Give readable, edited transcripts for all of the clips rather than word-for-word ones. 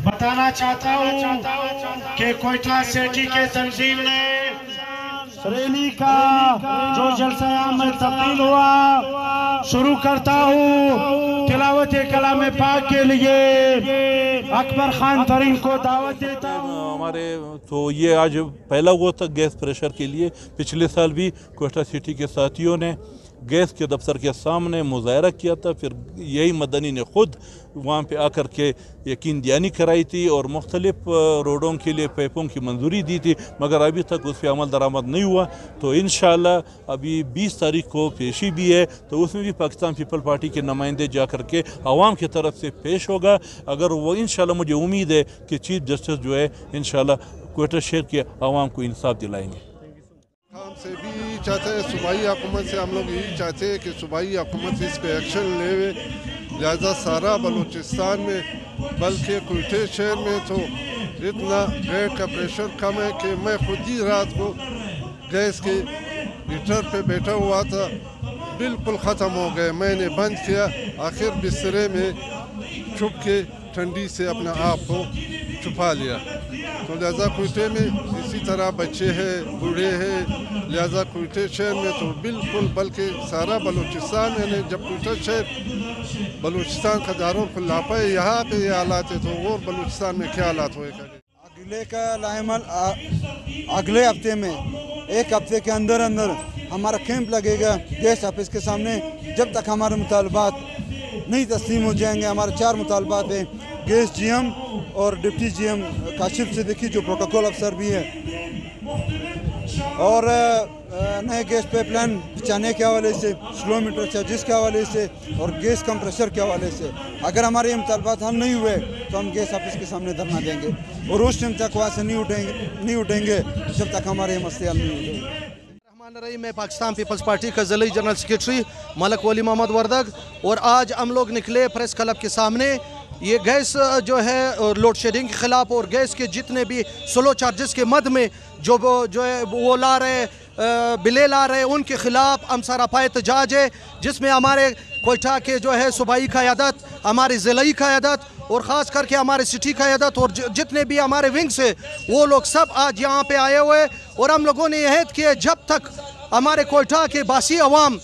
بتانا چاہتا ہوں کہ کوئٹہ سٹی کے تنظیم نے ریلی کا جو جلسہ عام میں تبدیل ہوا شروع کرتا ہوں تلاوت کلام پاک کے لیے اکبر خان ترین کو دعوت دیتا ہوں۔ ہمارے تو یہ آج پہلا ہوا تھا گیس پریشر کے لیے۔ پچھلے سال بھی کوئٹہ سٹی کے ساتھیوں نے گیس کے دفتر کے سامنے مظاہرہ کیا تھا، پھر یہی مدنی نے خود وہاں پہ آ کر کے یقین دہانی کرائی تھی اور مختلف روڈوں کے لیے پیپوں کی منظوری دی تھی، مگر ابھی تک اس پہ عمل درآمد نہیں ہوا۔ تو انشاءاللہ ابھی 20 تاریخ کو پیشی بھی ہے، تو اس میں بھی پاکستان پیپل پارٹی کے نمائندے جا کر کے عوام کی طرف سے پیش ہوگا۔ اگر وہ انشاءاللہ مجھے امید ہے کہ چیف جسٹس جو ہے انشاءاللہ کوئٹہ شہر کے عوام کو انصاف دلائیں گے۔ ہم سے بھی چاہتے ہیں صوبائی حکومت سے، ہم لوگ یہی چاہتے ہیں کہ صوبائی حکومت اس پہ ایکشن لے، لہذا سارا بلوچستان میں بلکہ کوئٹہ شہر میں تو اتنا گیس کا پریشر کم ہے کہ میں خود ہی رات کو گیس کے ہیٹر پہ بیٹھا ہوا تھا، بالکل ختم ہو گئے، میں نے بند کیا، آخر بسترے میں چھپ کے ٹھنڈی سے اپنا آپ کو چھپا لیا۔ تو لہذا کوئٹہ میں اسی طرح بچے ہیں، بوڑھے ہیں، لہذا کوئٹہ شہر میں تو بالکل بلکہ سارا بلوچستان میں جب کوئٹہ شہر بلوچستان کا دارالخلافہ ہے، یہاں پہ یہ حالات ہے تو اور بلوچستان میں کیا حالات ہوئے گا؟ اگلے کا لائمل اگلے ہفتے میں 1 ہفتے کے اندر ہمارا کیمپ لگے گا گیس آفس کے سامنے، جب تک ہمارے مطالبات نہیں تسلیم ہو جائیں گے۔ ہمارے 4 مطالبات ہیں، گیس جی ایم اور deputy G M Kashif Siddiqui جو پروٹوکول افسر بھی ہے، اور نئے گیس پائپ لائن بچانے کے حوالے سے، سلو میٹر چارجز کے حوالے سے اور گیس کمپریشر کے حوالے سے۔ اگر ہمارے یہ مطالبات حل نہیں ہوئے تو ہم گیس آفس کے سامنے دھرنا دیں گے، اور اس ٹائم تک وہاں سے نہیں اٹھیں گے جب تک ہمارے یہ مسئلے حل نہیں ہو جائیں گے۔ میں پاکستان پیپلز پارٹی کا ضلعی جنرل سیکریٹری ملک ولی محمد وردگ، اور آج ہم لوگ نکلے پریس کلب کے سامنے یہ گیس جو ہے لوڈ شیڈنگ کے خلاف، اور گیس کے جتنے بھی سلو چارجز کے مد میں جو ہے وہ لا رہے بلے لا رہے، ان کے خلاف ہم سراپا احتجاج ہے، جس میں ہمارے کوئٹہ کے جو ہے صوبائی قیادت، ہماری ضلعی قیادت اور خاص کر کے ہمارے سٹی قیادت اور جتنے بھی ہمارے ونگز ہیں وہ لوگ سب آج یہاں پہ آئے ہوئے، اور ہم لوگوں نے یہ عہد کیا جب تک ہمارے کوئٹہ کے باسی عوام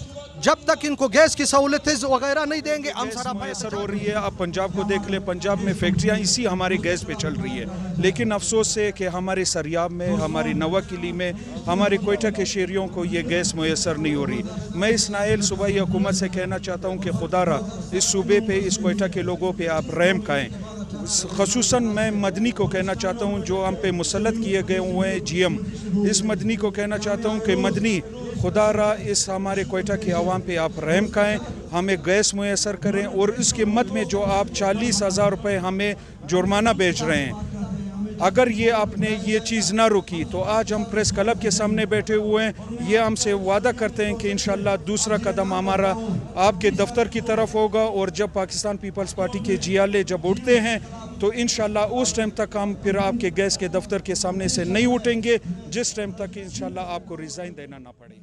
جب تک ان کو گیس کی سہولتیں وغیرہ نہیں دیں گے ہم سراپا میسر ہو رہی ہے۔ آپ پنجاب کو دیکھ لیں، پنجاب میں فیکٹریاں اسی ہمارے گیس پہ چل رہی ہے، لیکن افسوس ہے کہ ہمارے سریاب میں، ہماری نوا کلی میں، ہمارے کوئٹہ کے شہریوں کو یہ گیس میسر نہیں ہو رہی۔ میں اس نائل صوبائی حکومت سے کہنا چاہتا ہوں کہ خدا را اس صوبے پہ، اس کوئٹہ کے لوگوں پہ آپ رحم کھائیں۔ خصوصاً میں مدنی کو کہنا چاہتا ہوں جو ہم پہ مسلط کیے گئے ہوئے ہیں جی ایم، اس مدنی کو کہنا چاہتا ہوں کہ مدنی خدا را اس ہمارے کوئٹہ کے عوام پہ آپ رحم کھائیں، ہمیں گیس میسر کریں، اور اس کے مد میں جو آپ 40,000 روپے ہمیں جرمانہ بیچ رہے ہیں، اگر یہ آپ نے یہ چیز نہ روکی تو آج ہم پریس کلب کے سامنے بیٹھے ہوئے ہیں۔ یہ ہم سے وعدہ کرتے ہیں کہ انشاءاللہ دوسرا قدم ہمارا آپ کے دفتر کی طرف ہوگا، اور جب پاکستان پیپلز پارٹی کے جیالے جب اٹھتے ہیں تو انشاءاللہ اس ٹائم تک ہم پھر آپ کے گیس کے دفتر کے سامنے سے نہیں اٹھیں گے، جس ٹائم تک انشاءاللہ آپ کو ریزائن دینا نہ پڑے۔